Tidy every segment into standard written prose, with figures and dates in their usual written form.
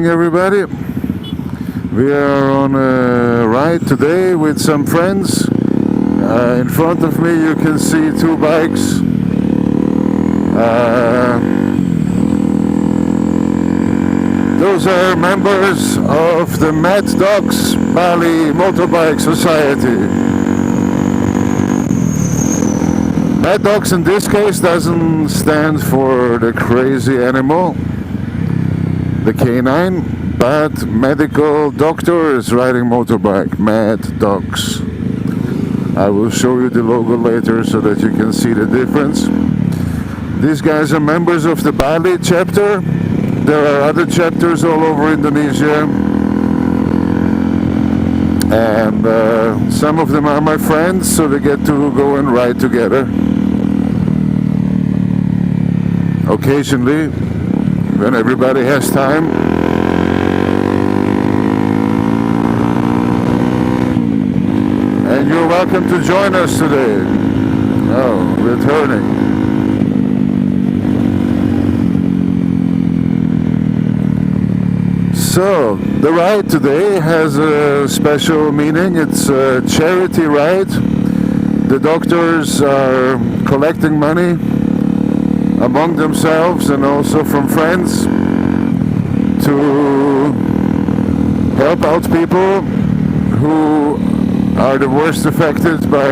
morning, everybody. We are on a ride today with some friends. In front of me you can see two bikes. Those are members of the Mad Dogs Bali Motorbike Society. Mad Dogs in this case doesn't stand for the crazy animal, the canine, but medical doctors riding motorbike, Mad Dogs. I will show you the logo later so that you can see the difference. These guys are members of the Bali chapter. There are other chapters all over Indonesia, and some of them are my friends, so they get to go and ride together. Occasionally, when everybody has time. And you're welcome to join us today. Oh, we're turning. So, the ride today has a special meaning. It's a charity ride. The doctors are collecting money among themselves and also from friends to help out people who are the worst affected by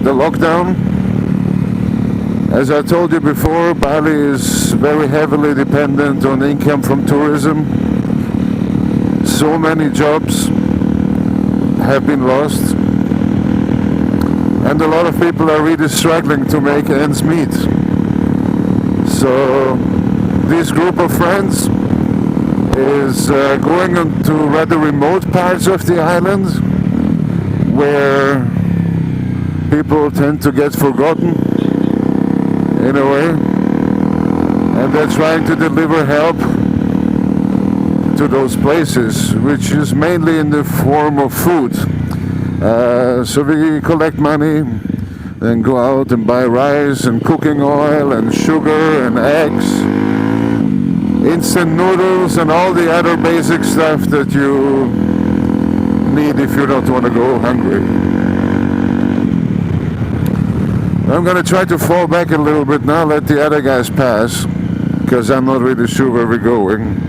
the lockdown. As I told you before, Bali is very heavily dependent on income from tourism. So many jobs have been lost, and a lot of people are really struggling to make ends meet. So this group of friends is going into rather remote parts of the island where people tend to get forgotten in a way, and they're trying to deliver help to those places, which is mainly in the form of food. So we collect money, then go out and buy rice and cooking oil and sugar and eggs, instant noodles and all the other basic stuff that you need if you don't want to go hungry. I'm going to try to fall back a little bit now, let the other guys pass, because I'm not really sure where we're going.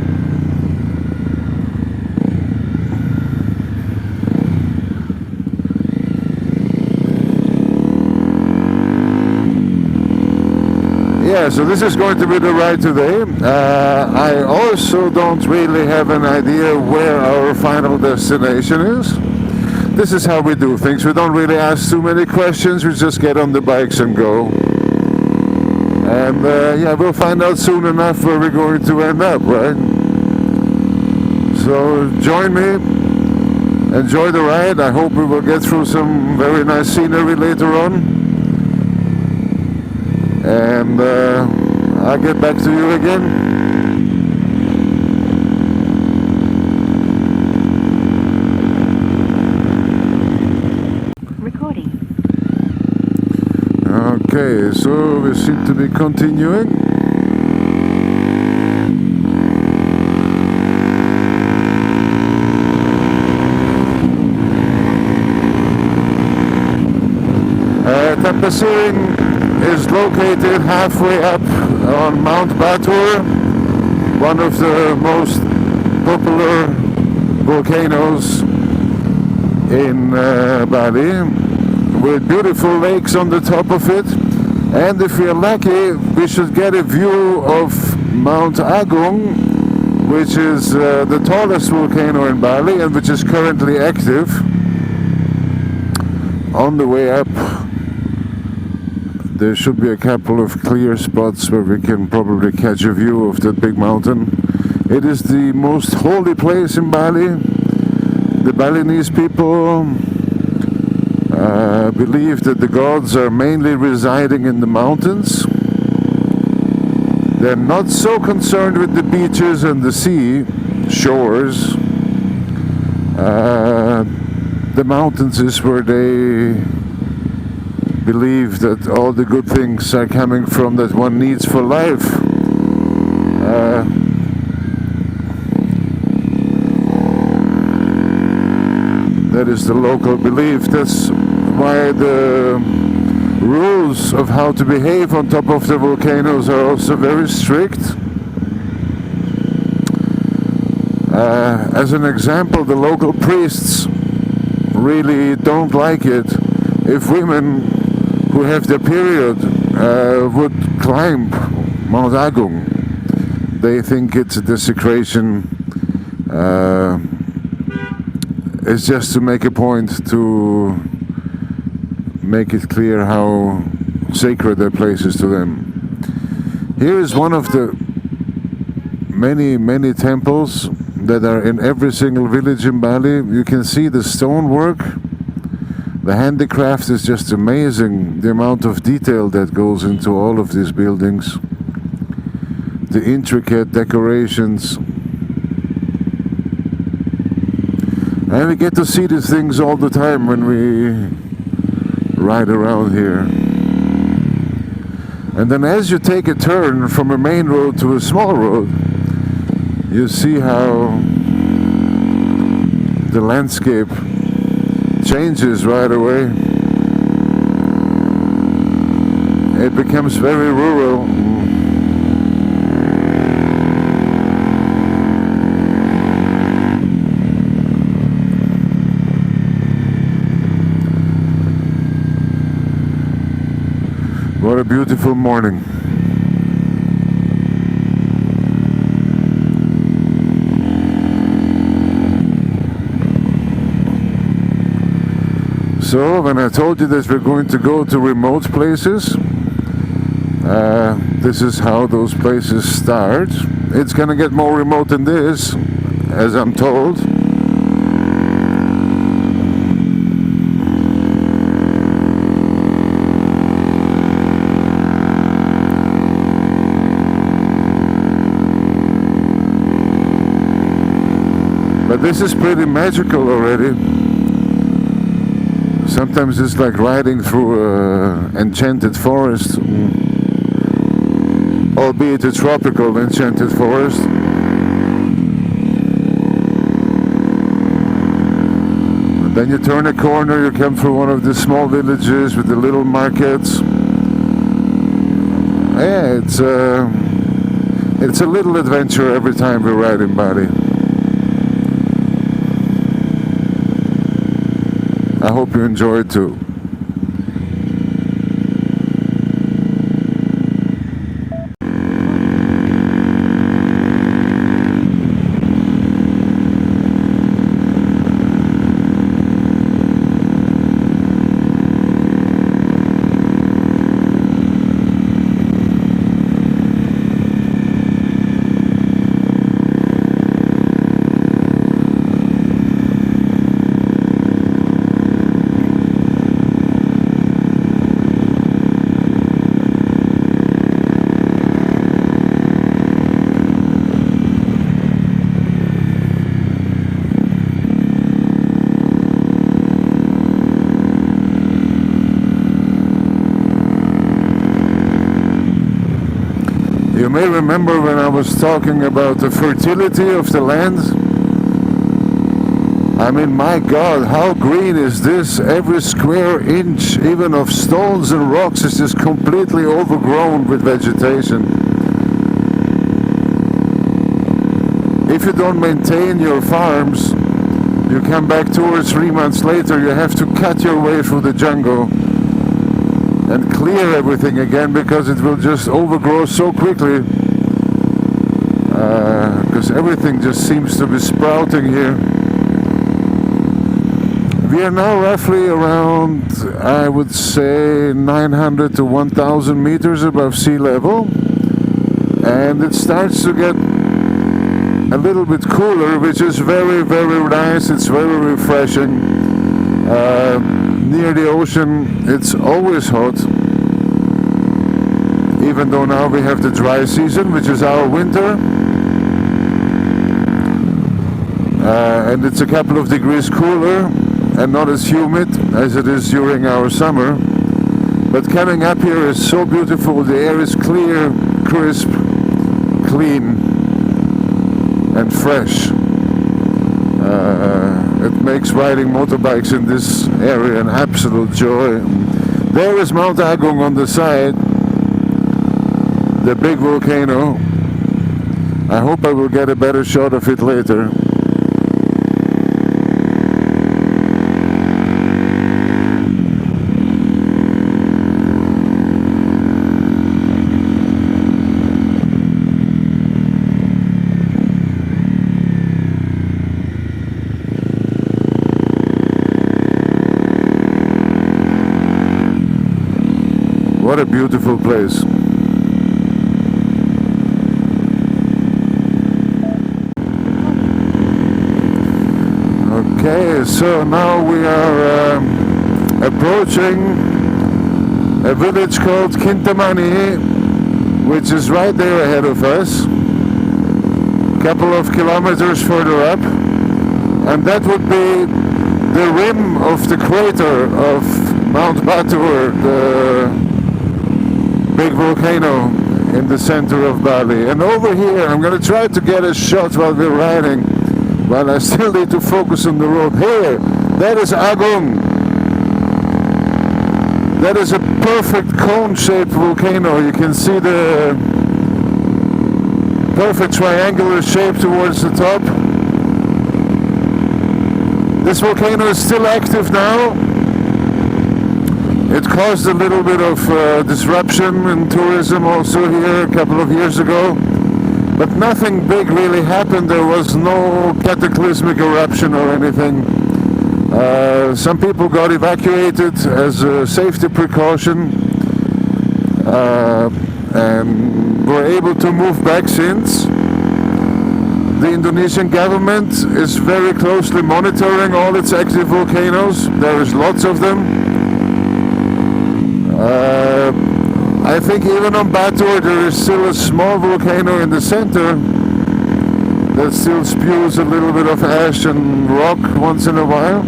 Yeah, so this is going to be the ride today. I also don't really have an idea where our final destination is. This is how we do things. We don't really ask too many questions. We just get on the bikes and go. And yeah, we'll find out soon enough where we're going to end up, right? So join me. Enjoy the ride. I hope we will get through some very nice scenery later on. And I'll get back to you again. Recording. Okay, so we seem to be continuing. Tampasiring is located halfway up on Mount Batur, one of the most popular volcanoes in Bali, with beautiful lakes on the top of it. And if we're lucky, we should get a view of Mount Agung, which is the tallest volcano in Bali and which is currently active. On the way up, there should be a couple of clear spots where we can probably catch a view of that big mountain. It is the most holy place in Bali. The Balinese people believe that the gods are mainly residing in the mountains. They're not so concerned with the beaches and the sea shores. The mountains is where they believe that all the good things are coming from that one needs for life. That is the local belief. That's why the rules of how to behave on top of the volcanoes are also very strict. As an example, the local priests really don't like it if women who have their period would climb Mount Agung. They think it's a desecration. It's just to make a point to make it clear how sacred that place is to them. Here is one of the many temples that are in every single village in Bali. You can see the stonework. The handicraft is just amazing. The amount of detail that goes into all of these buildings. The intricate decorations. And we get to see these things all the time when we ride around here. And then as you take a turn from a main road to a small road, you see how the landscape changes right away. It becomes very rural. What a beautiful morning. So when I told you that we're going to go to remote places, this is how those places start. It's going to get more remote than this, as I'm told. But this is pretty magical already. Sometimes it's like riding through an enchanted forest, albeit a tropical enchanted forest. And then you turn a corner, you come through one of the small villages with the little markets. Yeah, it's a little adventure every time we ride in Bali. I hope you enjoy it too. You may remember when I was talking about the fertility of the land. I mean, my God, how green is this? Every square inch, even of stones and rocks, is just completely overgrown with vegetation. If you don't maintain your farms, you come back 2 or 3 months later, you have to cut your way through the jungle and clear everything again, because it will just overgrow so quickly, because everything just seems to be sprouting here. We are now roughly around, I would say, 900 to 1,000 meters above sea level, and it starts to get a little bit cooler, which is very, very nice. It's very refreshing. Near the ocean, it's always hot, even though now we have the dry season, which is our winter, and it's a couple of degrees cooler and not as humid as it is during our summer. But coming up here is so beautiful. The air is clear, crisp, clean and fresh. It makes riding motorbikes in this area an absolute joy. There is Mount Agung on the side, the big volcano. I hope I will get a better shot of it later. What a beautiful place. Okay, so now we are approaching a village called Kintamani, which is right there ahead of us, a couple of kilometers further up, and that would be the rim of the crater of Mount Batur, the big volcano in the center of Bali. And over here, I'm going to try to get a shot while we're riding, while I still need to focus on the road. Here, that is Agung. That is a perfect cone-shaped volcano. You can see the perfect triangular shape towards the top. This volcano is still active now. It caused a little bit of disruption in tourism also here a couple of years ago, but nothing big really happened. There was no cataclysmic eruption or anything. Some people got evacuated as a safety precaution and were able to move back since. The Indonesian government is very closely monitoring all its active volcanoes. There is lots of them. I think even on Batur there is still a small volcano in the center that still spews a little bit of ash and rock once in a while.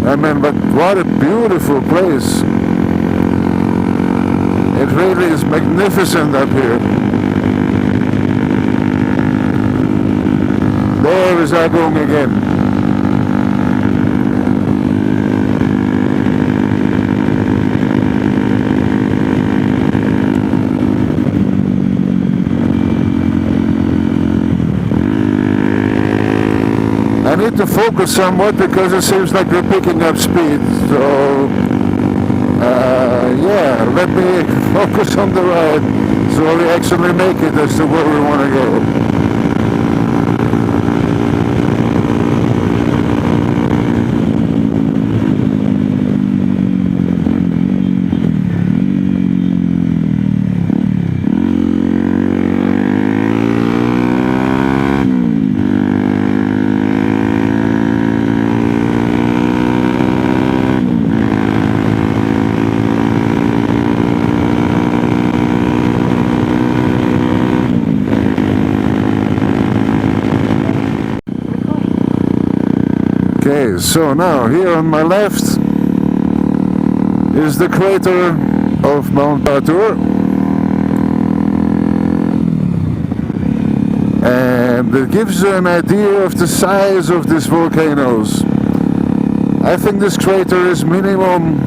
I mean, but what a beautiful place. It really is magnificent up here. There is Agung again. I need to focus somewhat because it seems like we're picking up speed. So, yeah, let me focus on the ride so we actually make it as to where we want to go. Okay, so now here on my left is the crater of Mount Batur, and it gives you an idea of the size of these volcanoes. I think this crater is minimum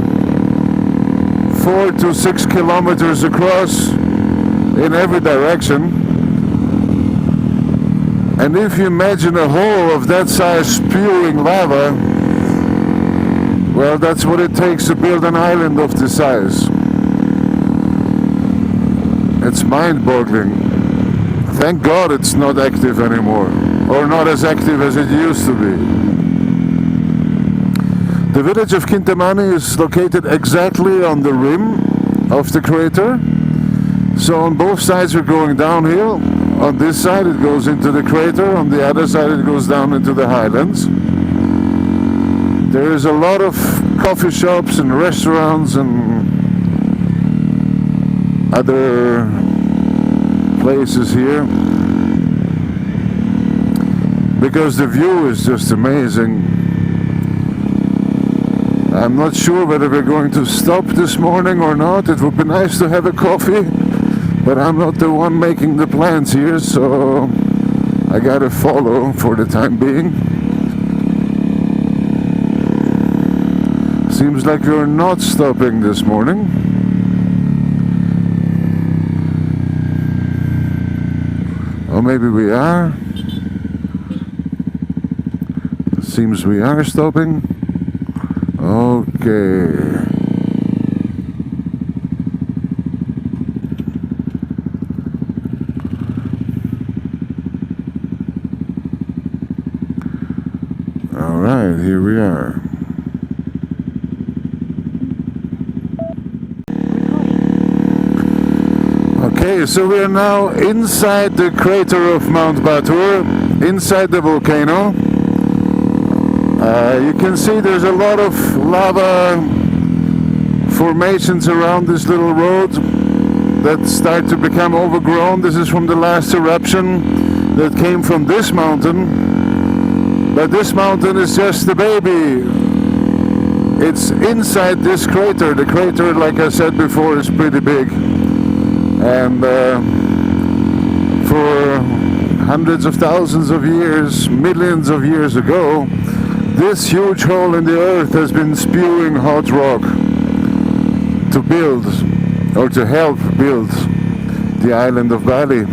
4 to 6 kilometers across in every direction. And if you imagine a hole of that size spewing lava, well, that's what it takes to build an island of this size. It's mind-boggling. Thank God it's not active anymore, or not as active as it used to be. The village of Kintamani is located exactly on the rim of the crater. So on both sides we're going downhill. On this side it goes into the crater, on the other side it goes down into the highlands. There is a lot of coffee shops and restaurants and other places here, because the view is just amazing. I'm not sure whether we're going to stop this morning or not. It would be nice to have a coffee, but I'm not the one making the plans here, so I gotta follow for the time being. Seems like you're not stopping this morning. Or maybe we are. Seems we are stopping. Okay. Alright, here we are. Okay, so we are now inside the crater of Mount Batur, inside the volcano. You can see there's a lot of lava formations around this little road that start to become overgrown. This is from the last eruption that came from this mountain. But this mountain is just the baby. It's inside this crater. The crater, like I said before, is pretty big. And for hundreds of thousands of years, millions of years ago, this huge hole in the earth has been spewing hot rock to build, or to help build, the island of Bali.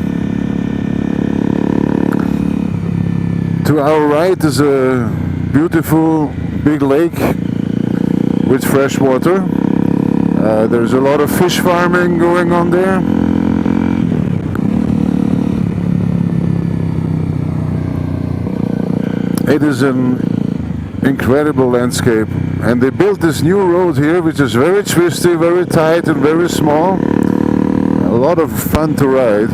To our right is a beautiful big lake with fresh water. There's a lot of fish farming going on there. It is an incredible landscape, and they built this new road here which is very twisty, very tight and very small. A lot of fun to ride.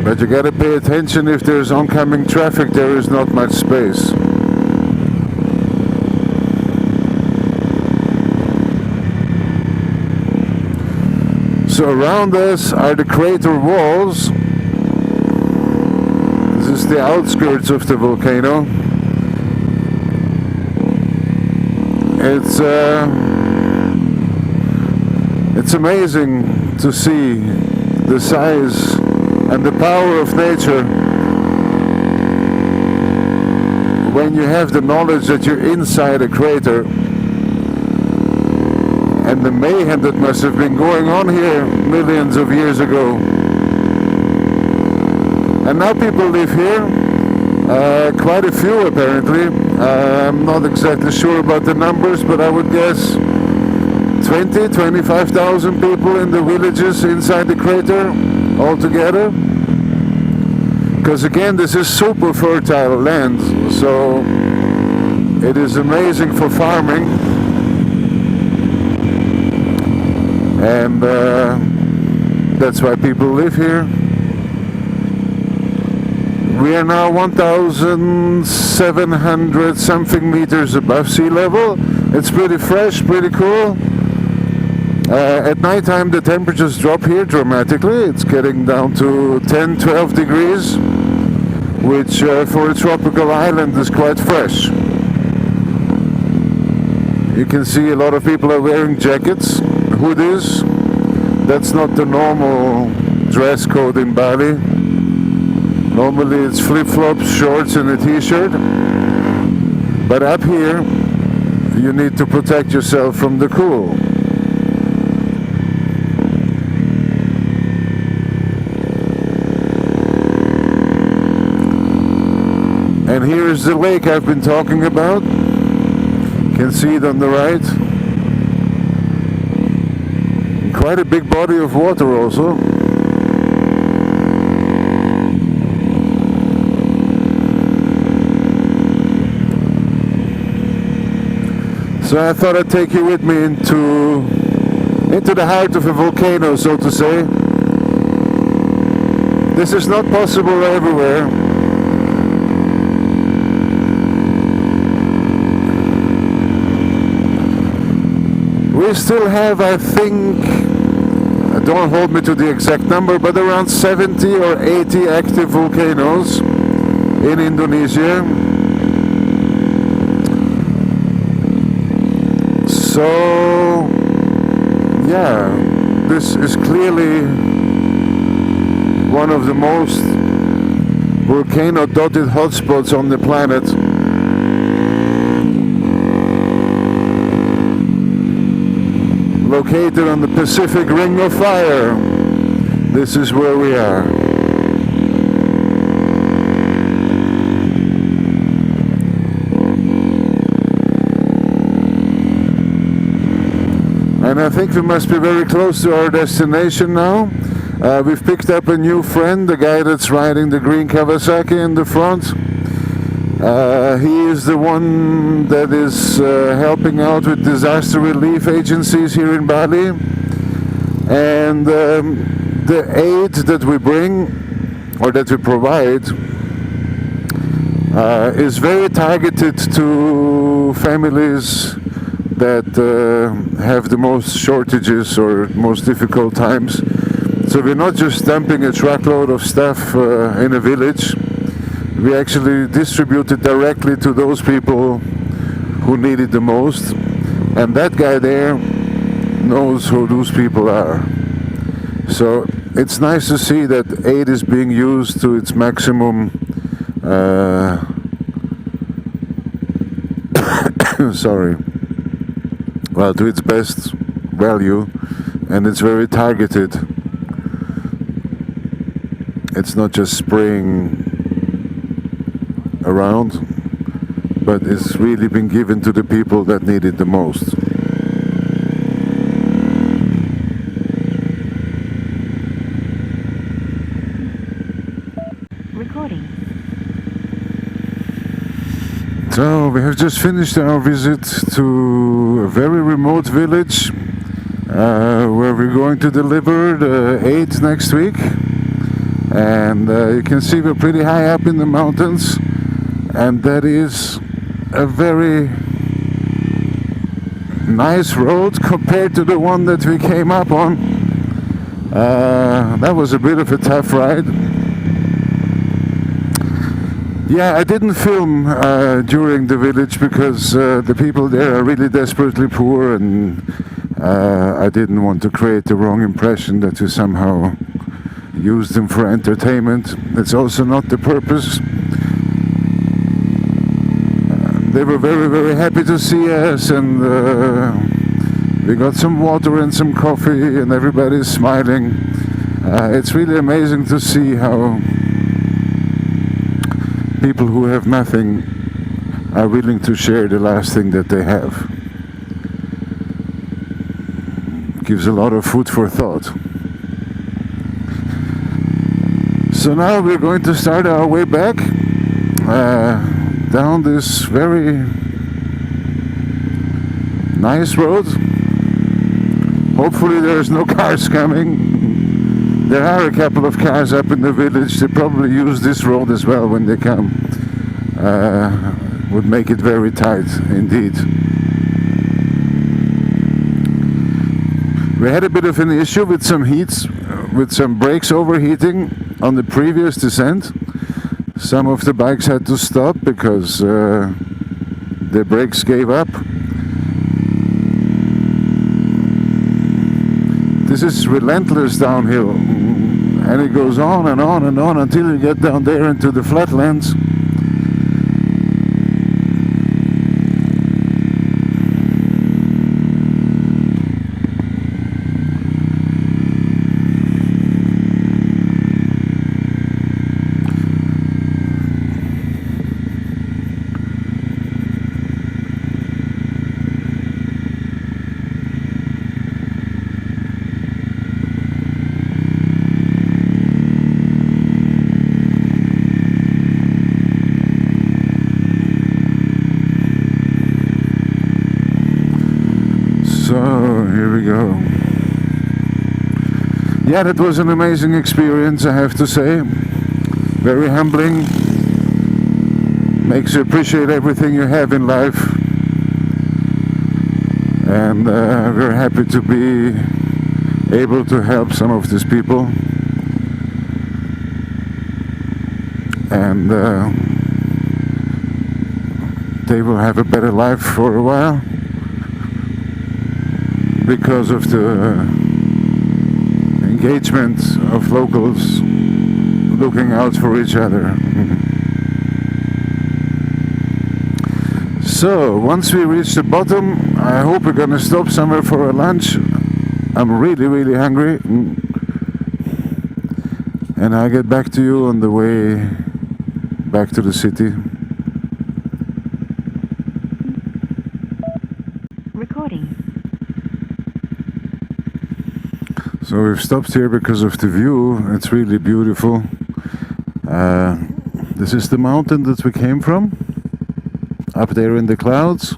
But you gotta pay attention. If there's oncoming traffic, there is not much space. So around us are the crater walls. This is the outskirts of the volcano. It's amazing to see the size and the power of nature when you have the knowledge that you're inside a crater, and the mayhem that must have been going on here millions of years ago. And now people live here, quite a few apparently. I'm not exactly sure about the numbers, but I would guess 25,000 people in the villages inside the crater altogether. Because again, this is super fertile land, so it is amazing for farming. And that's why people live here. We are now 1,700 something meters above sea level. It's pretty fresh, pretty cool. At night time the temperatures drop here dramatically. It's getting down to 10-12 degrees, which for a tropical island is quite fresh. You can see a lot of people are wearing jackets, hoodies. That's not the normal dress code in Bali. Normally it's flip-flops, shorts and a t-shirt. But up here you need to protect yourself from the cool. And here is the lake I've been talking about. You can see it on the right. Quite a big body of water also. So I thought I'd take you with me into the heart of a volcano, so to say. This is not possible everywhere. We still have, I think, don't hold me to the exact number, but around 70 or 80 active volcanoes in Indonesia. So, yeah, this is clearly one of the most volcano-dotted hotspots on the planet. Located on the Pacific Ring of Fire. This is where we are. And I think we must be very close to our destination now. We've picked up a new friend, the guy that's riding the green Kawasaki in the front. He is the one that is helping out with disaster relief agencies here in Bali. And the aid that we bring, or that we provide, is very targeted to families that have the most shortages or most difficult times. So we're not just dumping a truckload of stuff in a village. We actually distribute it directly to those people who need it the most. And that guy there knows who those people are. So it's nice to see that aid is being used to its maximum to its best value, and it's very targeted. It's not just spraying around, but it's really been given to the people that need it the most. Recording. So we have just finished our visit to a very remote village where we're going to deliver the aid next week. And you can see we're pretty high up in the mountains, and that is a very nice road compared to the one that we came up on. That was a bit of a tough ride. Yeah, I didn't film during the village because the people there are really desperately poor, and I didn't want to create the wrong impression that we somehow use them for entertainment. It's also not the purpose. They were very, very happy to see us, and we got some water and some coffee, and everybody's smiling. It's really amazing to see how people who have nothing are willing to share the last thing that they have. Gives a lot of food for thought. So now we're going to start our way back down this very nice road. Hopefully there's no cars coming. There are a couple of cars up in the village. They probably use this road as well when they come. Would make it very tight indeed. We had a bit of an issue with some with some brakes overheating on the previous descent. Some of the bikes had to stop because the brakes gave up. This is relentless downhill, and it goes on and on and on until you get down there into the flatlands. So here we go. Yeah, that was an amazing experience, I have to say. Very humbling. Makes you appreciate everything you have in life. And we're happy to be able to help some of these people. And they will have a better life for a while because of the engagement of locals looking out for each other. So once we reach the bottom, I hope we're gonna stop somewhere for a lunch. I'm really hungry, and I'll get back to you on the way back to the city. Recording. So we've stopped here because of the view. It's really beautiful. This is the mountain that we came from, up there in the clouds.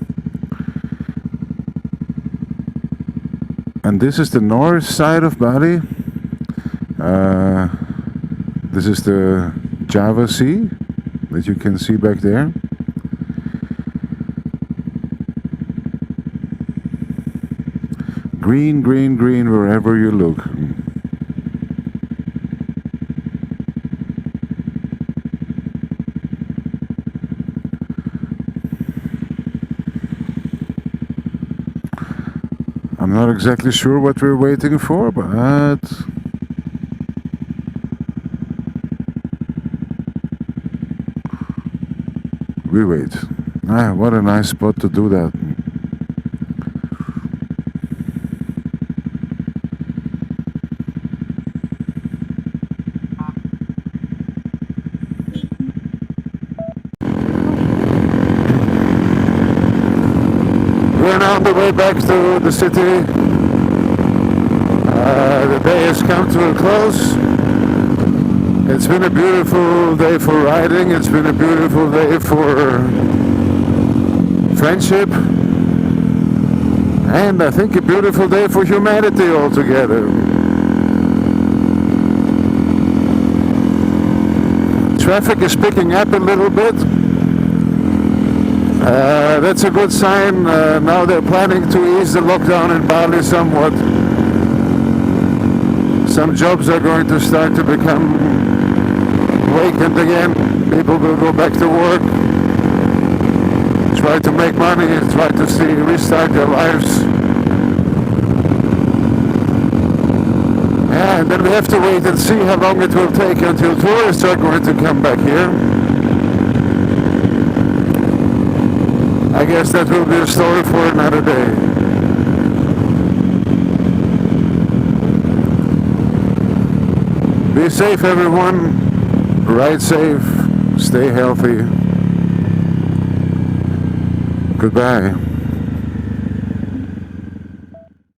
And this is the north side of Bali. This is the Java Sea that you can see back there. Green, green, green wherever you look. I'm not exactly sure what we're waiting for, but we wait. Ah, what a nice spot to do that. We're now on the way back to the city. The day has come to a close. It's been a beautiful day for riding. It's been a beautiful day for friendship. And I think a beautiful day for humanity altogether. Traffic is picking up a little bit. That's a good sign. Now they're planning to ease the lockdown in Bali somewhat. Some jobs are going to start to become vacant again. People will go back to work, try to make money, try to restart their lives. Yeah, and then we have to wait and see how long it will take until tourists are going to come back here. I guess that will be a story for another day. Be safe, everyone. Ride safe. Stay healthy. Goodbye.